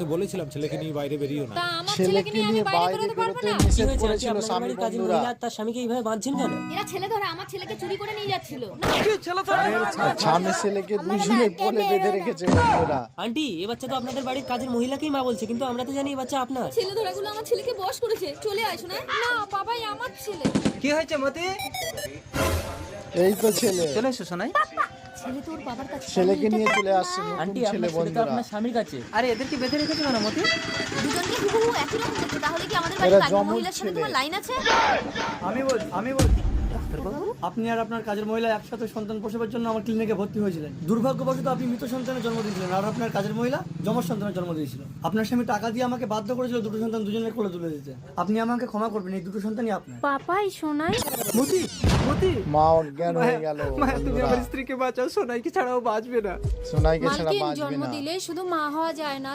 ওকে বলেছিলাম ছেলেকে নিয়ে বাইরে বেরিয়েও না। তা আমার ছেলেকে নিয়ে বাইরে বেরোতে নিষেধ করেছিল স্বামী বন্ধুরা। তার স্বামীকে এইভাবে বাঁধছেন কেন? এরা ছেলে ধরে আমার ছেলেকে চুরি করে নিয়ে যাচ্ছিল। স্বামী ছেলেকে দুজনে কোলে বেঁধে রেখেছে বন্ধুরা। আন্টি, এ বাচ্চা তো আপনাদের বাড়ির কাজের মহিলাকেই মা বলছে, কিন্তু আমরা তো জানি এই বাচ্চা আপনার। ছেলে ধরাগুলো আমার ছেলেকে বশ করেছে। চলে আয় শোনা। না বাবাই আমার ছেলে। কি হয়েছে মতি? এই তো ছেলে, চলে এসো সোনাই। ছেলে তোর বাবার কাছে। ছেলেকে নিয়ে চলে আসছে নতুন আন্টি, ছেলে আপনার ছেলে তো বন্ধুরা। আপনার স্বামীর কাছে। আরে এদেরকে বেঁধে রেখেছো কেন মতি? দুজনকে হুবহু একই রকম দেখতে। তাহলে কি আমাদের এরা বাড়ির কাজের জমজ মহিলার সাথে ছেলে। তোমার লাইন আছে? আমি বলছি আপনি আর আপনার কাজের মহিলা একসাথে সন্তান প্রসবের জন্য আমার ক্লিনিকে ভর্তি হয়েছিলেন। দুর্ভাগ্যবশত আপনি মৃত সন্তানের জন্ম দিয়েছিলেন, আর আপনার কাজের মহিলা যমজ সন্তানের জন্ম দিয়েছিল। আপনার স্বামী টাকা দিয়ে আমাকে বাধ্য করেছিল দুটো সন্তান দুজনের কোলে তুলে দিতে। আপনি আমাকে ক্ষমা করবেন, এই দুটো সন্তানই আপনার। পাপাই শোনাই। মতি, মতি, মা অজ্ঞান হয়ে গেল মায়া তুমি বন্ধুরা। আমার স্ত্রীকে বাঁচাও, সোনাইকে ছাড়াও বাঁচবে না। সোনাইকে ছাড়া মালকিন বাঁচবে জন্ম না। দিলে শুধু মা হওয়া যায় না,